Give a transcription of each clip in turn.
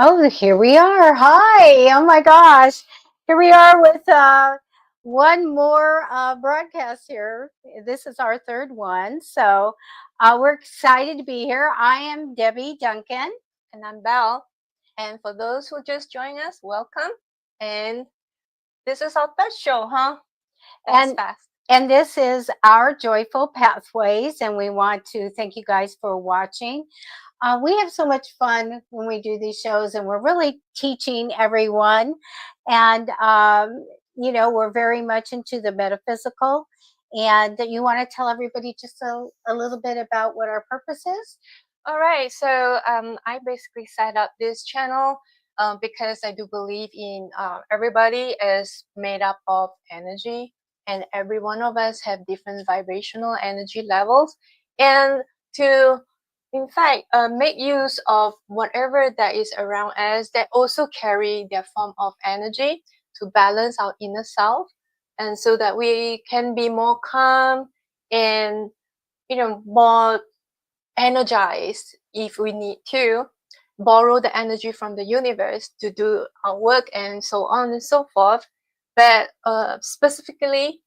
Oh, here we are. Hi. Oh my gosh. Here we are with one more broadcast here. This is our third one. So we're excited to be here. I am Debbie Duncan. And I'm Belle. And for those who just joined us, welcome. And this is our third show, huh? That's And fast. and this is our Joyful Pathways. And we want to thank you guys for watching. We have so much fun when we do these shows, and we're really teaching everyone. And, we're very much into the metaphysical. And you want to tell everybody just a little bit about what our purpose is? All right. So I basically set up this channel because I do believe in everybody is made up of energy, and every one of us have different vibrational energy levels. And to in fact, make use of whatever that is around us that also carry their form of energy to balance our inner self, and so that we can be more calm and more energized if we need to borrow the energy from the universe to do our work and so on and so forth. But specifically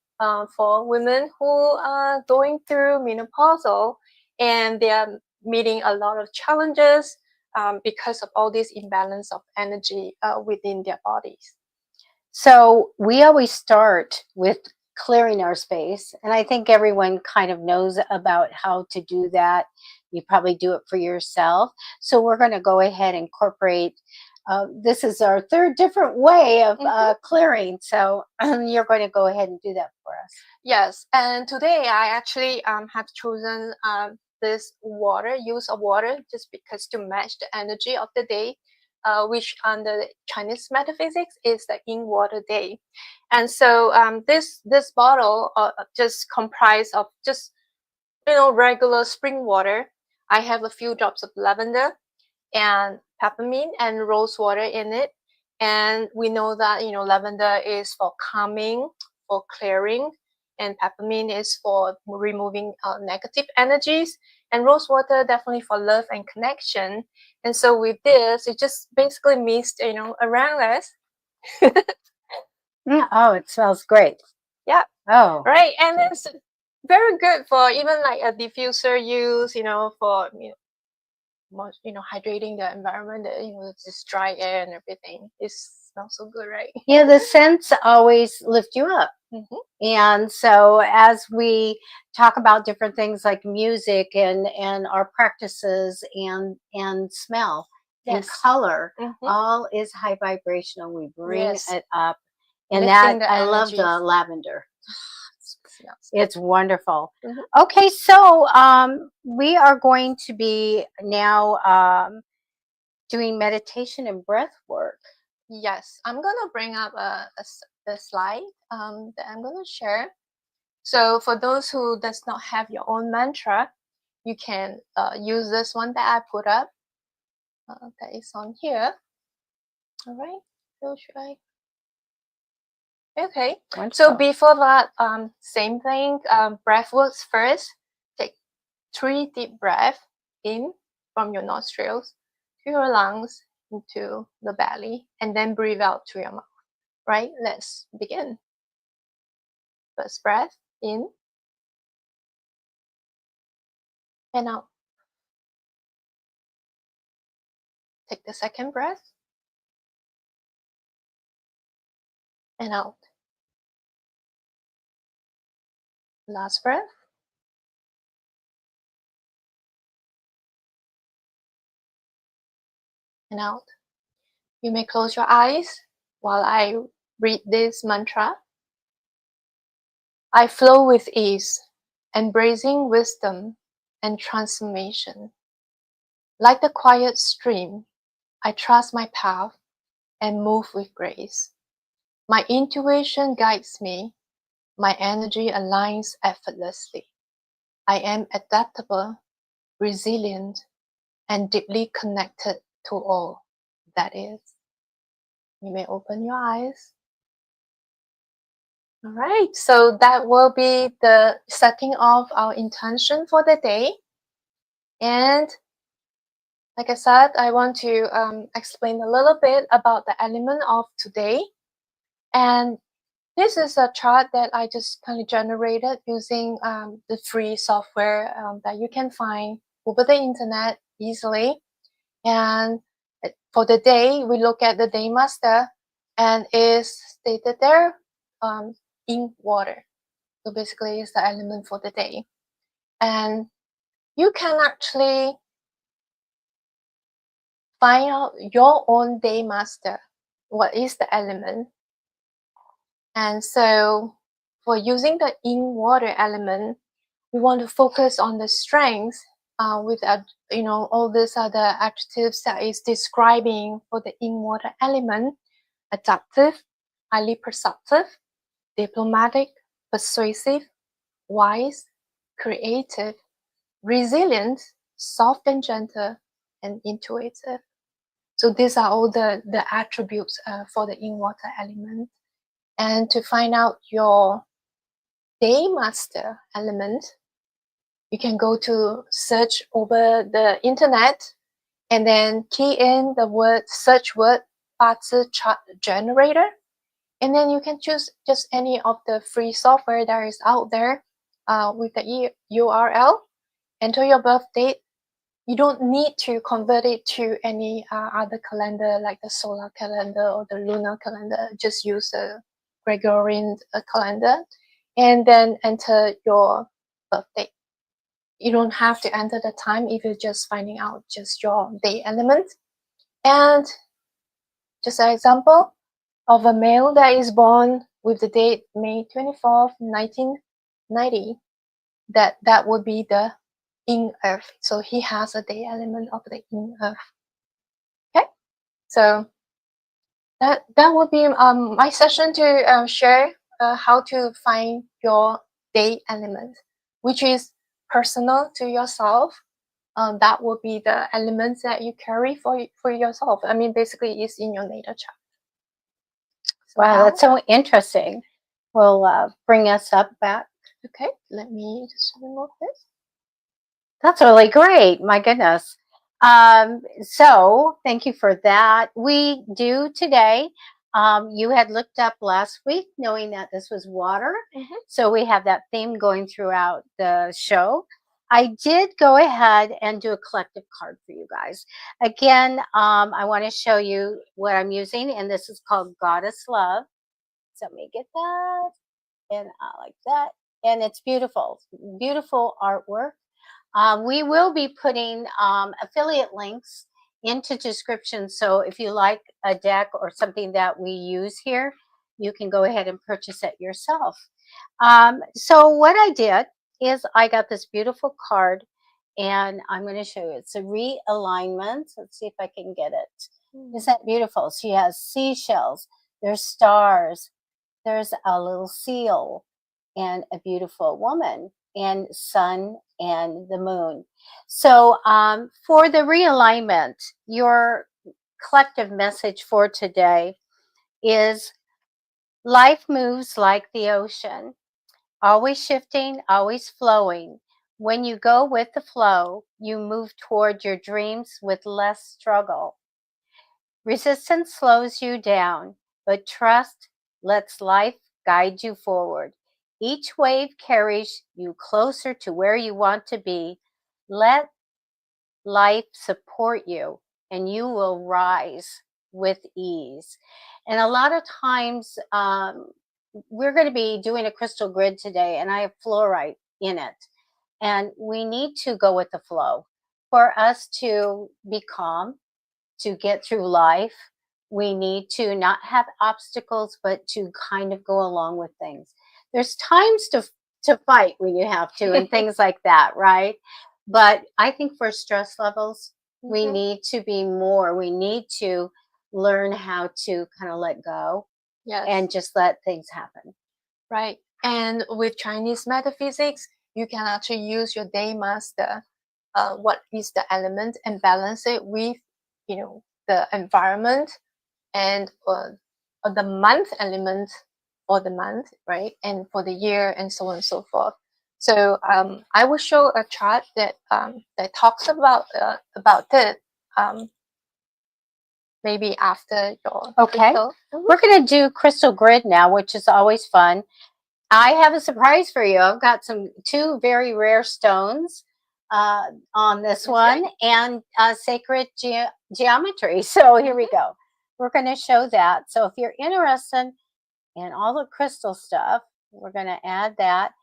for women who are going through menopausal and they are meeting a lot of challenges because of all this imbalance of energy within their bodies. So we always start with clearing our space. And I think everyone kind of knows about how to do that. You probably do it for yourself. So we're going to go ahead and incorporate. This is our third different way of clearing. So you're going to go ahead and do that for us. Yes. And today I actually have chosen this use of water, just because to match the energy of the day, which under Chinese metaphysics is the in water day. And so this bottle just comprised of just regular spring water. I have a few drops of lavender and peppermint and rose water in it. And we know that lavender is for calming, for clearing, and peppermint is for removing negative energies, and rose water definitely for love and connection. And so with this, it just basically mist around us. Oh, it smells great. Yeah. Oh, right. And it's very good for even like a diffuser use, for hydrating the environment, this dry air and everything. It smells so good, right? Yeah, the scents always lift you up. And so as we talk about different things like music and our practices and smell and color, all is high vibrational. We bring it up. And Lifting that I love the energies. lavender. Smells It's wonderful. Okay, so we are going to be now doing meditation and breath work. Yes, I'm gonna bring up a slide that I'm gonna share. So for those who does not have your own mantra, you can use this one that I put up. That is on here. All right. So should I? Okay. Wonderful. So before that, same thing. Breath works first. Take 3 deep breaths in from your nostrils to your lungs into the belly, and then breathe out through your mouth. Right? Let's begin. First breath in and out. Take the second breath and out. Last breath. And out. You may close your eyes while I read this mantra. I flow with ease, embracing wisdom and transformation. Like the quiet stream, I trust my path and move with grace. My intuition guides me. My energy aligns effortlessly. I am adaptable, resilient, and deeply connected to all that is. You may open your eyes. All right, so that will be the setting of our intention for the day. And Like I said, I want to explain a little bit about the element of today. And this is a chart that I just kind of generated using the free software that you can find over the internet easily. And for the day, we look at the day master, and is stated there in water. So basically, it's the element for the day. And you can actually find out your own day master. What is the element? And so for using the in water element, we want to focus on the strengths with all these other adjectives that is describing for the in water element: adaptive, highly perceptive, diplomatic, persuasive, wise, creative, resilient, soft and gentle, and intuitive. So these are all the attributes for the in water element. And to find out your day master element, you can go to search over the internet and then key in the search word 八字 chart generator, and then you can choose just any of the free software that is out there with the URL. Enter your birth date. You don't need to convert it to any other calendar like the solar calendar or the lunar calendar. Just use the Gregorian calendar, and then enter your birth date. You don't have to enter the time if you're just finding out just your day element. And just an example of a male that is born with the date May 24th, 1990, that would be the in earth. So he has a day element of the in earth. Okay, so that would be my session to share how to find your day element, which is personal to yourself. That would be the elements that you carry for yourself. I mean, basically, it's in your natal chart. So Wow, that's so interesting. Will bring us up back. Okay, let me just remove this. That's really great. My goodness. So thank you for that. We do today. You had looked up last week knowing that this was water. Mm-hmm. So we have that theme going throughout the show. I did go ahead and do a collective card for you guys. Again, I want to show you what I'm using, and this is called Goddess Love. So let me get that, and I like that. And it's beautiful, beautiful artwork. We will be putting affiliate links into description. So if you like a deck or something that we use here, you can go ahead and purchase it yourself. So what I did is I got this beautiful card, and I'm going to show you. It's a realignment. Let's see if I can get it. Isn't that beautiful? She has seashells. There's stars. There's a little seal and a beautiful woman and sun and the moon. So for the realignment, your collective message for today is life moves like the ocean, always shifting, always flowing. When you go with the flow, you move toward your dreams with less struggle. Resistance slows you down, but trust lets life guide you forward. Each wave carries you closer to where you want to be. Let life support you, and you will rise with ease. And a lot of times, we're going to be doing a crystal grid today, and I have fluorite in it. And we need to go with the flow for us to be calm, to get through life. We need to not have obstacles, but to kind of go along with things. There's times to fight when you have to and things like that, right? But I think for stress levels, we need to be more. We need to learn how to kind of let go, Yes. and just let things happen. Right. And with Chinese metaphysics, you can actually use your day master, what is the element, and balance it with, the environment and the month element for the month, right? And for the year, and so on and so forth. So I will show a chart that talks about it um, maybe after your Okay. crystal. We're going to do crystal grid now, which is always fun. I have a surprise for you. I've got two very rare stones on this one, Okay. and sacred geometry. So here we Mhm. go. We're going to show that. So if you're interested in all the crystal stuff, we're going to add that.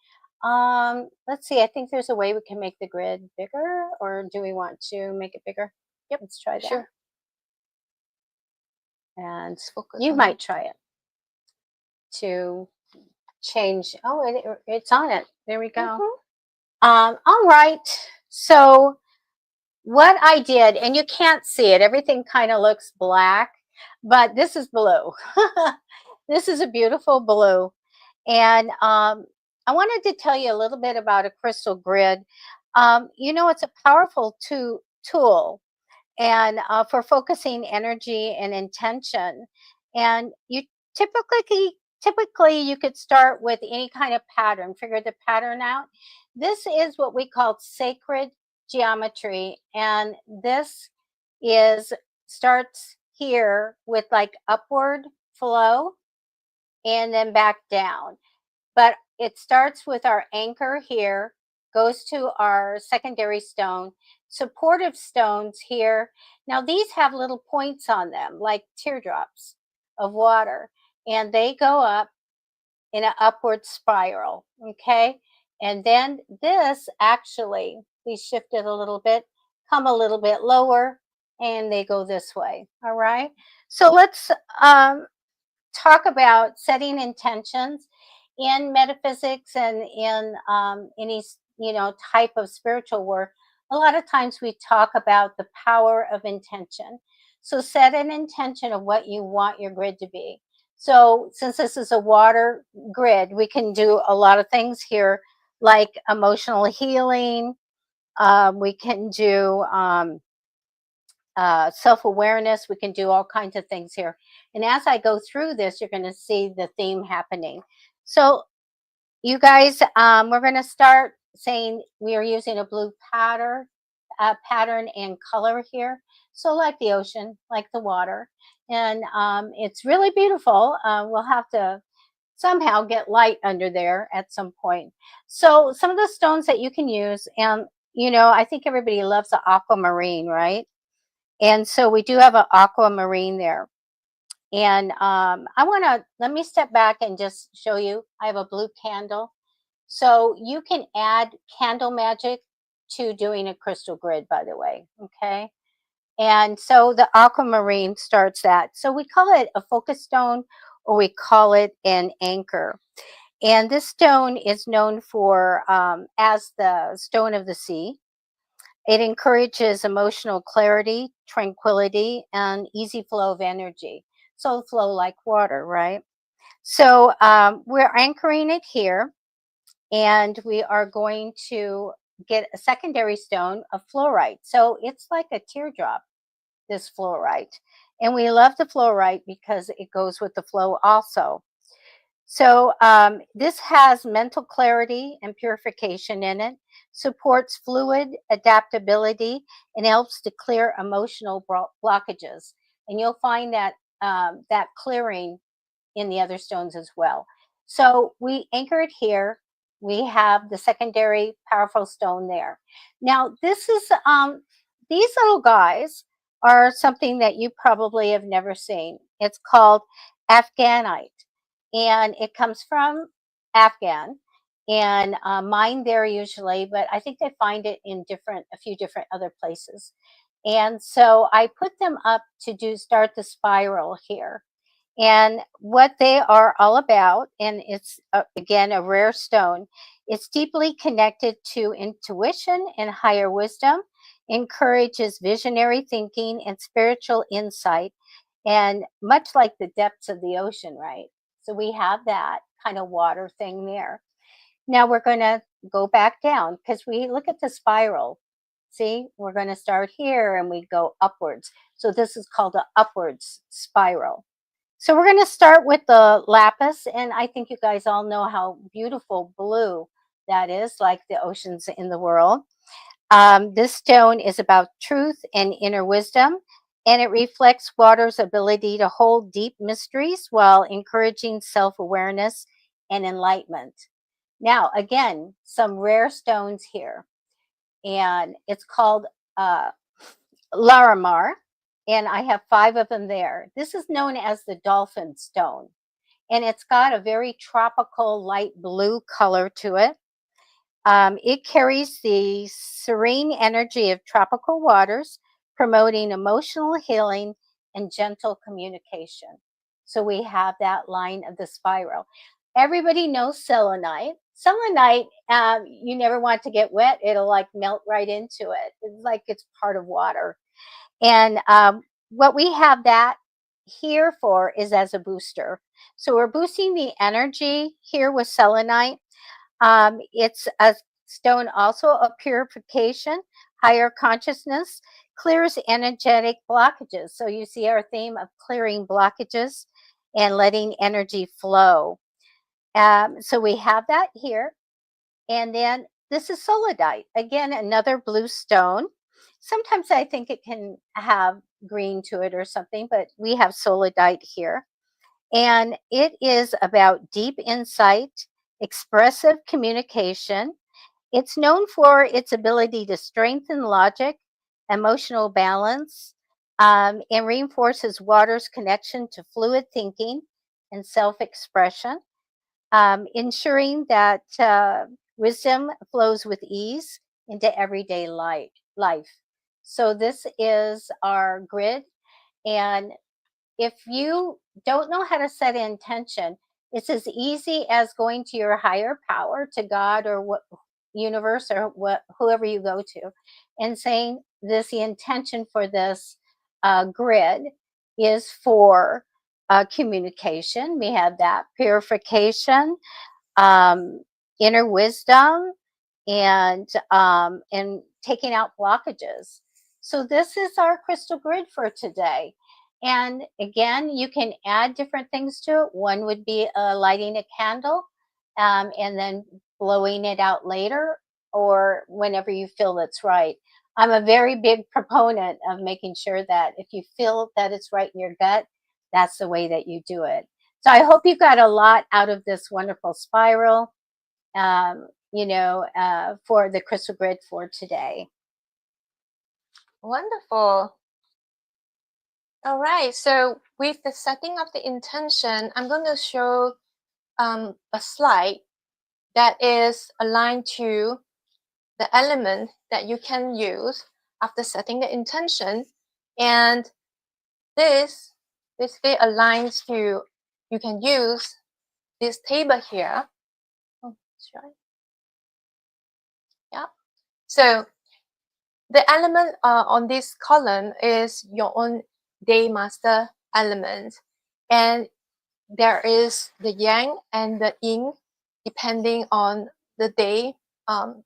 Let's see. I think there's a way we can make the grid bigger, or do we want to make it bigger? Yep. Let's try that. Sure. And Let's focus you on that. might try it to change. Oh, it's on it. There we go. Mhm. All right. So what I did, and you can't see it, everything kind of looks black, but this is blue. This is a beautiful blue. And I wanted to tell you a little bit about a crystal grid. It's a powerful tool and for focusing energy and intention. And you typically you could start with any kind of pattern, figure the pattern out. This is what we call sacred geometry, and this is starts here with like upward flow and then back down, but it starts with our anchor here, goes to our secondary stone, supportive stones here. Now, these have little points on them, like teardrops of water, and they go up in an upward spiral. Okay. And then this actually, we shift it a little bit, come a little bit lower, and they go this way. All right. So let's um, talk about setting intentions in metaphysics and in any type of spiritual work. A lot of times we talk about the power of intention. So set an intention of what you want your grid to be. So since this is a water grid, we can do a lot of things here, like emotional healing. We can do self awareness. We can do all kinds of things here. And as I go through this, you're going to see the theme happening. So, you guys, we're going to start saying we are using a blue pattern and color here. So, like the ocean, like the water. And it's really beautiful. We'll have to somehow get light under there at some point. So, some of the stones that you can use, and I think everybody loves the aquamarine, right? And so we do have an aquamarine there. And let me step back and just show you. I have a blue candle. So you can add candle magic to doing a crystal grid, by the way. Okay. And so the aquamarine starts that. So we call it a focus stone, or we call it an anchor. And this stone is known for as the stone of the sea. It encourages emotional clarity, tranquility, and easy flow of energy. So flow like water, right? So we're anchoring it here, and we are going to get a secondary stone of fluorite. So it's like a teardrop, this fluorite. And we love the fluorite because it goes with the flow also. So, this has mental clarity and purification in it, supports fluid adaptability, and helps to clear emotional blockages. And you'll find that clearing in the other stones as well. So we anchor it here. We have the secondary powerful stone there. Now, these little guys are something that you probably have never seen. It's called Afghanite, and it comes from Afghan and mined there usually, but I think they find it in a few different other places. And so I put them up to start the spiral here, and what they are all about. And it's again a rare stone. It's deeply connected to intuition and higher wisdom, encourages visionary thinking and spiritual insight, and much like the depths of the ocean, right? So we have that kind of water thing there. Now we're going to go back down because we look at the spiral. See, we're going to start here and we go upwards. So this is called an upwards spiral. So we're going to start with the lapis, and I think you guys all know how beautiful blue that is, like the oceans in the world. This stone is about truth and inner wisdom, and it reflects water's ability to hold deep mysteries while encouraging self awareness and enlightenment. Now, again, some rare stones here, and it's called uh, Larimar, and I have 5 of them there. This is known as the dolphin stone, and it's got a very tropical light blue color to it. It carries the serene energy of tropical waters, promoting emotional healing and gentle communication. So we have that line of the spiral. Everybody knows selenite. Selenite, you never want to get wet. It'll like melt right into it. It's like it's part of water. And what we have that here for is as a booster. So we're boosting the energy here with selenite. It's a stone also of purification, higher consciousness, clears energetic blockages. So you see our theme of clearing blockages and letting energy flow. So we have that here. And then this is solidite. Again, another blue stone. Sometimes I think it can have green to it or something, but we have solidite here. And it is about deep insight, expressive communication. It's known for its ability to strengthen logic, emotional balance, and reinforces water's connection to fluid thinking and self expression, ensuring that wisdom flows with ease into everyday life. So, this is our grid. And if you don't know how to set intention, it's as easy as going to your higher power, to God or what universe or what whoever you go to, and saying this: the intention for this grid is for communication. We have that purification, um, inner wisdom, and taking out blockages. So this is our crystal grid for today. And again, you can add different things to it. One would be lighting a candle, and then blowing it out later, or whenever you feel it's right. I'm a very big proponent of making sure that if you feel that it's right in your gut, that's the way that you do it. So I hope you got a lot out of this wonderful spiral, for the crystal grid for today. Wonderful. All right. So with the setting of the intention, I'm going to show a slide that is aligned to the element that you can use after setting the intention. And this basically aligns to, you can use this table here. Oh, that's right. Yeah. So the element on this column is your own day master element. And there is the yang and the yin depending on the day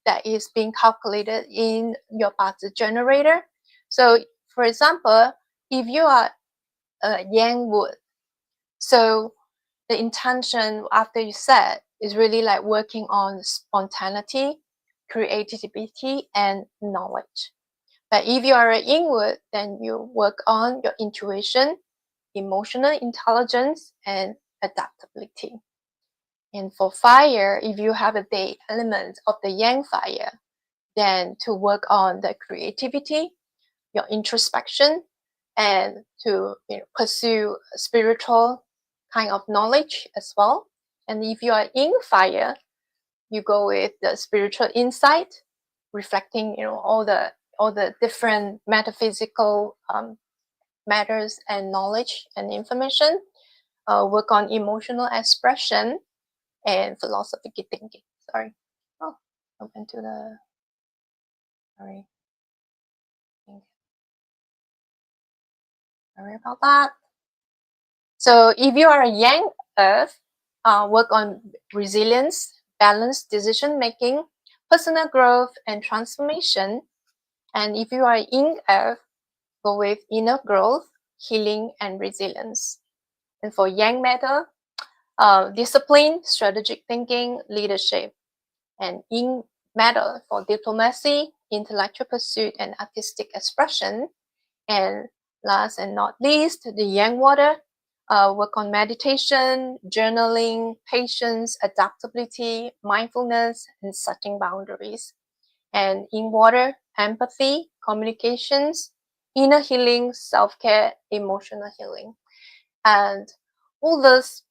that is being calculated in your Bazi generator. So for example, if you are a yang wood, so the intention after you set is really like working on spontaneity, creativity, and knowledge. But if you are an yin wood, then you work on your intuition, emotional intelligence, and adaptability. And for fire, if you have a day element of the yang fire, then to work on the creativity, your introspection, and to pursue spiritual kind of knowledge as well. And if you are in fire, you go with the spiritual insight, reflecting all the different metaphysical matters and knowledge and information. Work on emotional expression and philosophical thinking. Sorry. Oh, open to the. Sorry. Sorry about that. So if you are a yang earth, work on resilience, balanced decision making, personal growth, and transformation. And if you are yin earth, go with inner growth, healing, and resilience. And for yang metal, discipline, strategic thinking, leadership. And yin metal for diplomacy, intellectual pursuit, and artistic expression. And last and not least, the yang water, work on meditation, journaling, patience, adaptability, mindfulness, and setting boundaries. And in water, empathy, communications, inner healing, self-care, emotional healing. And all this,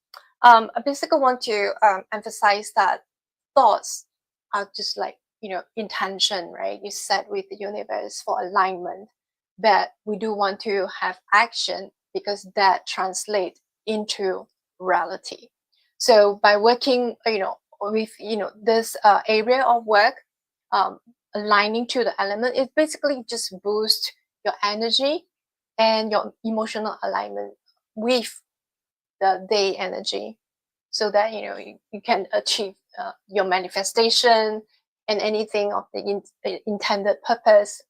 I basically want to emphasize that thoughts are just like, intention, right? You set with the universe for alignment, but we do want to have action because that translates into reality. So by working, with, this area of work, um, aligning to the element, it basically just boosts your energy and your emotional alignment with the day energy, so that you can achieve your manifestation and anything of the intended purpose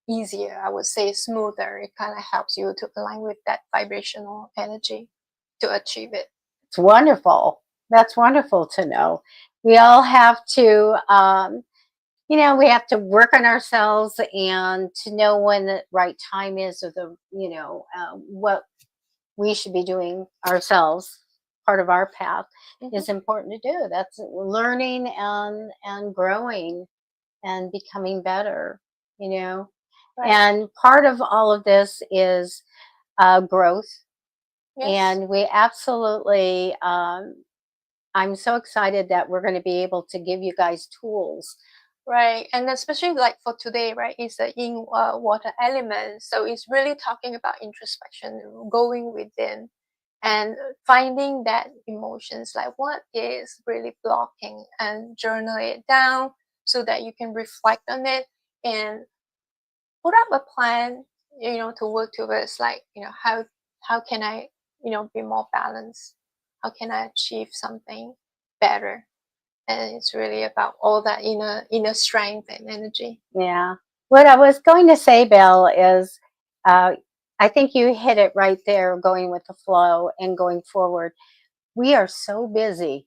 easier, I would say smoother. It kind of helps you to align with that vibrational energy to achieve it. It's wonderful. That's wonderful to know. We all have to, we have to work on ourselves and to know when the right time is, or what we should be doing ourselves. Part of our path is important to do. That's learning and growing and becoming better. Right. And part of all of this is growth. Yes. And we absolutely, I'm so excited that we're going to be able to give you guys tools. Right, and especially like for today, right, it's the in water element. So it's really talking about introspection, going within, and finding that emotions, like what is really blocking, and journal it down so that you can reflect on it and put up a plan, to work towards, like, how can I, be more balanced? How can I achieve something better? And it's really about all that inner strength and energy. Yeah. What I was going to say, Bill, is uh, I think you hit it right there, going with the flow and going forward. We are so busy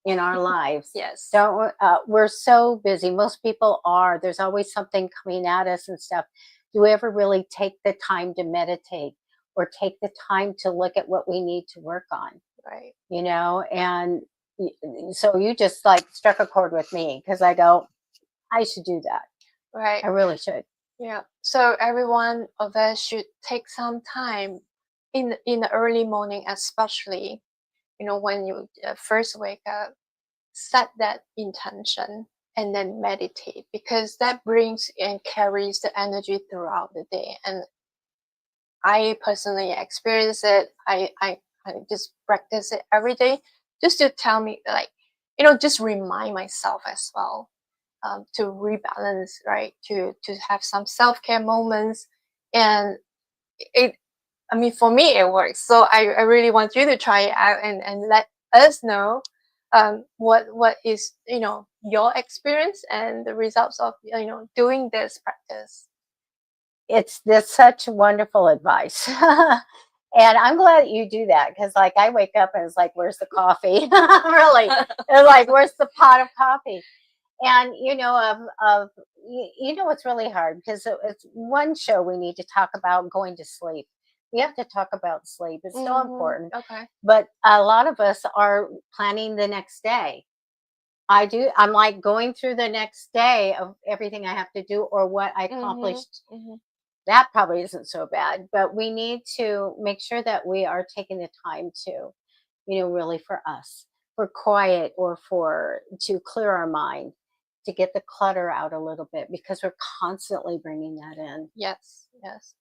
in our lives. Yes. We're so busy. Most people are. There's always something coming at us and stuff. Do we ever really take the time to meditate or take the time to look at what we need to work on? Right. And so you just like struck a chord with me, because I go, I should do that. Right. I really should. Yeah. So every one of us should take some time in the early morning, especially, when you first wake up, set that intention and then meditate, because that brings and carries the energy throughout the day. And I personally experience it. I just practice it every day, just to tell me, like, just remind myself as well, to rebalance, right? To have some self-care moments. And it, I mean, for me, it works. So I really want you to try it out and let us know what is, your experience and the results of, doing this practice. It's this such wonderful advice. And I'm glad you do that, because like I wake up and it's like, where's the coffee? Really. It's like, where's the pot of coffee? And what's really hard, because it's one show we need to talk about going to sleep. We have to talk about sleep. It's so important. Okay. But a lot of us are planning the next day. I'm like going through the next day of everything I have to do or what I accomplished. That probably isn't so bad, but we need to make sure that we are taking the time to, really for us, for quiet, or to clear our mind, to get the clutter out a little bit, because we're constantly bringing that in. Yes,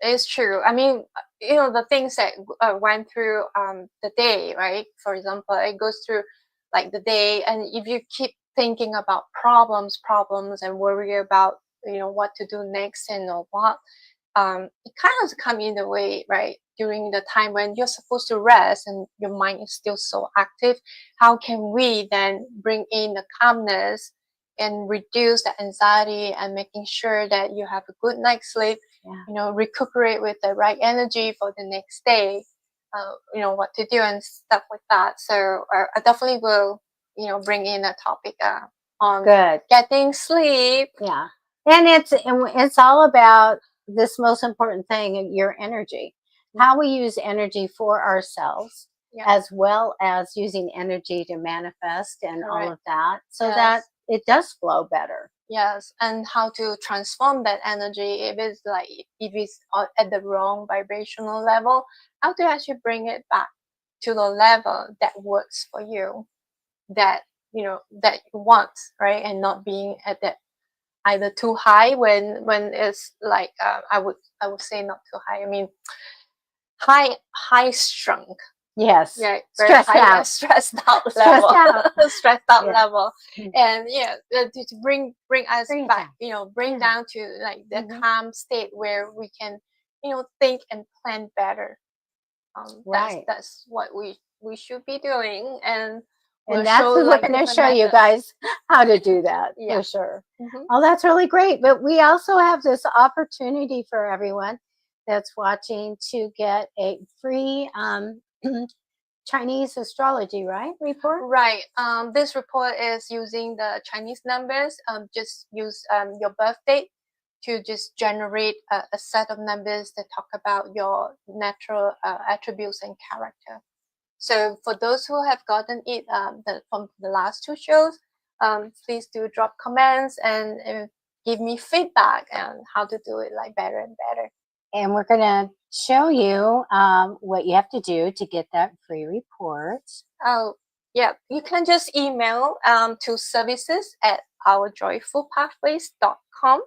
it's true. I mean, the things that went through the day, right? For example, it goes through like the day, and if you keep thinking about problems, and worry about what to do next and what, it kind of come in the way, right? During the time when you're supposed to rest and your mind is still so active, how can we then bring in the calmness and reduce the anxiety, and making sure that you have a good night's sleep, recuperate with the right energy for the next day, what to do and stuff like that. So I definitely will, bring in a topic on Good. getting sleep. Yeah. And it's all about this most important thing, your energy. How we use energy for ourselves, Yeah, as well as using energy to manifest and all correct. of that, so that Yes. it does flow better. Yes, and how to transform that energy if it's like if it's at the wrong vibrational level, how to actually bring it back to the level that works for you, that that you want, right? And not being at that either too high when it's like I would say not too high. I mean high strung. Yes. Yeah, very Stressed high out. stressed out Stressed level. out. Stressed out Yeah. level. And yeah, to bring us Bring it back, down. bring Yeah. down to like the Mhm. calm state where we can think and plan better. Right. That's what we should be doing, and we'll And that's show what we're like going to different show you methods. guys how to do that Yeah. for sure. Hmm. Oh, that's really great. But we also have this opportunity for everyone that's watching to get a free Chinese astrology, right? Report. Right. This report is using the Chinese numbers. Just use your birth date to just generate a set of numbers that talk about your natural attributes and character. So for those who have gotten it from the last two shows, please do drop comments and give me feedback on how to do it like better and better. And we're going to show you what you have to do to get that free report. Oh, yeah. You can just email to services@ourjoyfulpathways.com.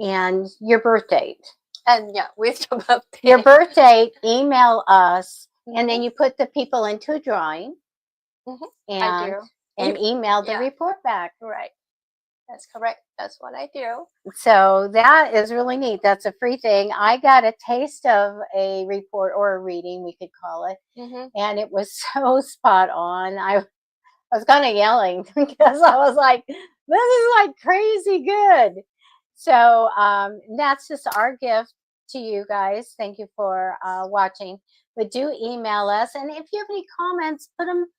And your birth date. And yeah, with your birthday. Your birth date, email us, and then Mhm. you put the people into a drawing Mhm. I and do. email the Yeah. report back. Right. That's correct. That's what I do. So that is really neat. That's a free thing. I got a taste of a report or a reading, we could call it, Mm-hmm. and it was so spot on. I was kind of yelling because I was like, this is like crazy good. So that's just our gift to you guys. Thank you for watching. But do email us. And if you have any comments, put them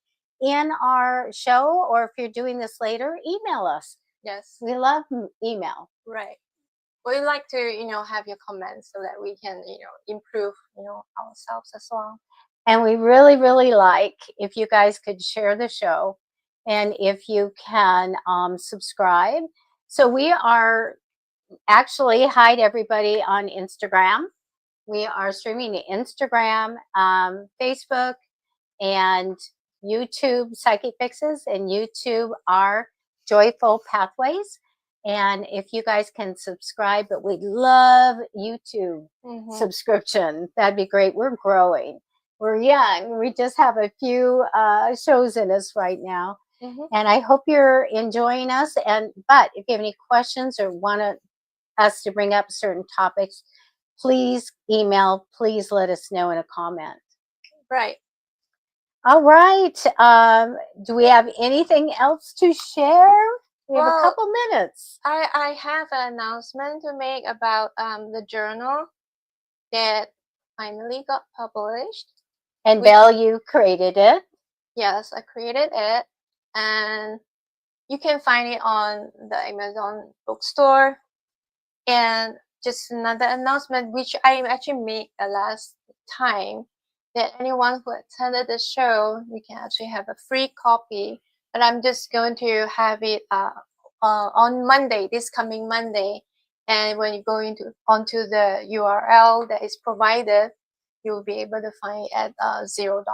in our show, or if you're doing this later, email us. Yes. We love email. Right. We like to, have your comments so that we can, improve, ourselves as well. And we really, really like if you guys could share the show and if you can subscribe. So we are actually, hi to everybody on Instagram. We are streaming to Instagram, Facebook, and YouTube Psychic Fixes, and YouTube our Joyful Pathways. And if you guys can subscribe, but we'd love YouTube subscription. That'd be great. We're growing. We're young. We just have a few shows in us right now. And I hope you're enjoying us. But if you have any questions or want us to bring up certain topics, please email. Please let us know in a comment. Right. All right. Do we have anything else to share? We have a couple minutes. I have an announcement to make about the journal that finally got published. And Belle, you created it. Yes, I created it. And you can find it on the Amazon bookstore. And just another announcement, which I actually made the last time, that anyone who attended the show, you can actually have a free copy. But I'm just going to have it on Monday, this coming Monday. And when you go onto the URL that is provided, you'll be able to find it at $0.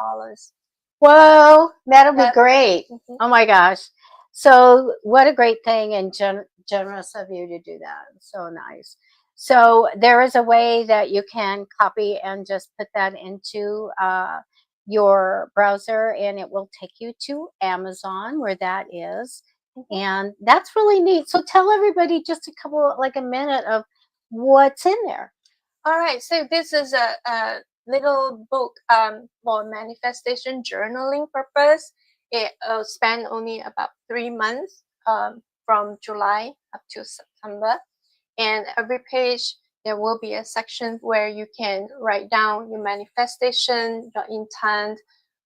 Whoa, that'll be great. Oh my gosh. So what a great thing and generous of you to do that. So nice. So there is a way that you can copy and just put that into your browser, and it will take you to Amazon where that is. And that's really neat. So tell everybody just like a minute of what's in there. All right. So this is a little book for manifestation journaling purpose. It spent only about 3 months from July up to September. And every page, there will be a section where you can write down your manifestation, your intent,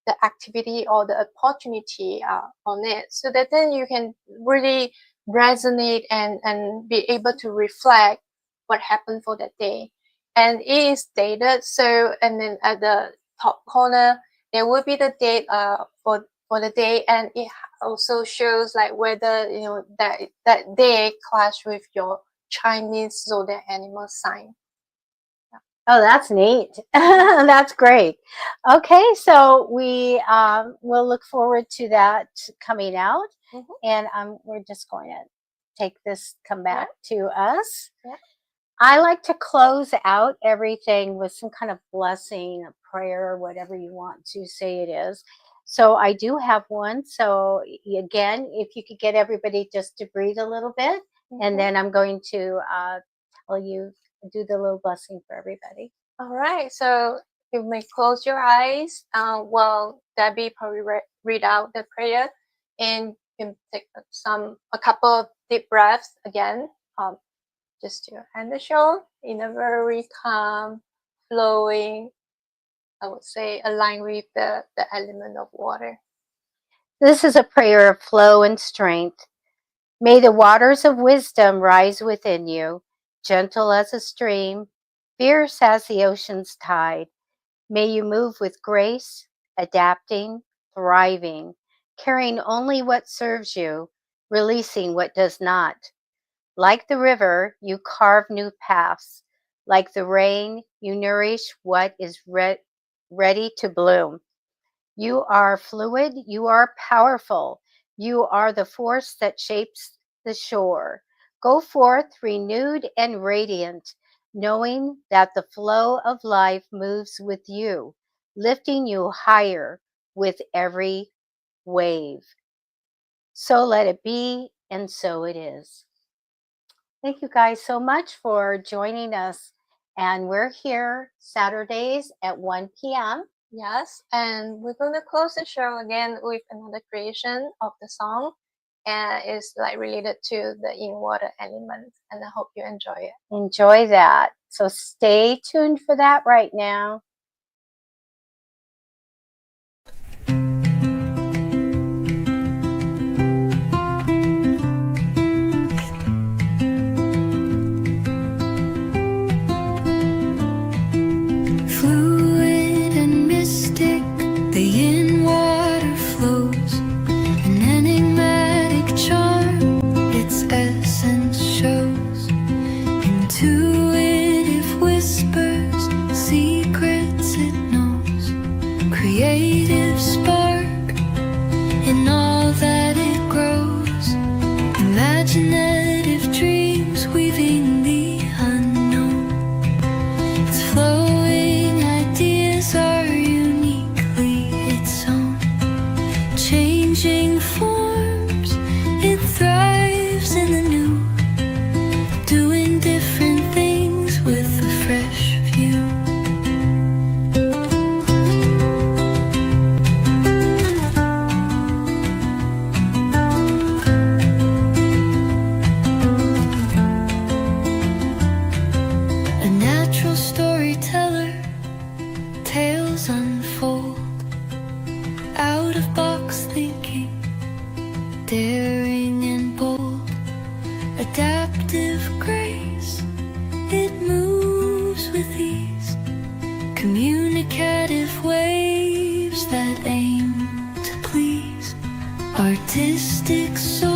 the activity or the opportunity on it, so that then you can really resonate and be able to reflect what happened for that day. And it is dated, so and then at the top corner there will be the date for the day, and it also shows like whether that day clash with your Chinese zodiac animal sign. Oh, that's neat. That's great. Okay, so we will look forward to that coming out, and we're just going to take this, come back to us. Yeah. I like to close out everything with some kind of blessing, a prayer, whatever you want to say it is. So I do have one. So again, if you could get everybody just to breathe a little bit, and then I'm going to tell you, do the little blessing for everybody. All right. So you may close your eyes while Debbie probably read out the prayer, and you can take a couple of deep breaths again. Just your hand the shoulder in a very calm, flowing, I would say, aligned with the element of water. This is a prayer of flow and strength. May the waters of wisdom rise within you, gentle as a stream, fierce as the ocean's tide. May you move with grace, adapting, thriving, carrying only what serves you, releasing what does not. Like the river, you carve new paths. Like the rain, you nourish what is ready to bloom. You are fluid, you are powerful, you are the force that shapes the shore. Go forth renewed and radiant, knowing that the flow of life moves with you, lifting you higher with every wave. So let it be, and so it is. Thank you guys so much for joining us. And we're here Saturdays at 1 p.m. Yes, and we're going to close the show again with another creation of the song, and it's like related to the in water element, and I hope you enjoy it. Enjoy that. So stay tuned for that right now. Fluid and mystic, the in water flows, an enigmatic charm, its essence shows. Intuitive whispers, secrets it knows, creative spark in all that it grows, imaginative dreams weaving the unknown. Its flowing ideas are uniquely its own, changing forms, it thrives in the new, doing different things with a fresh view. A natural storyteller, tales unfold, out of box thinking, daring and bold, adaptive grace, it moves with ease, communicative waves that aim to please, artistic soul.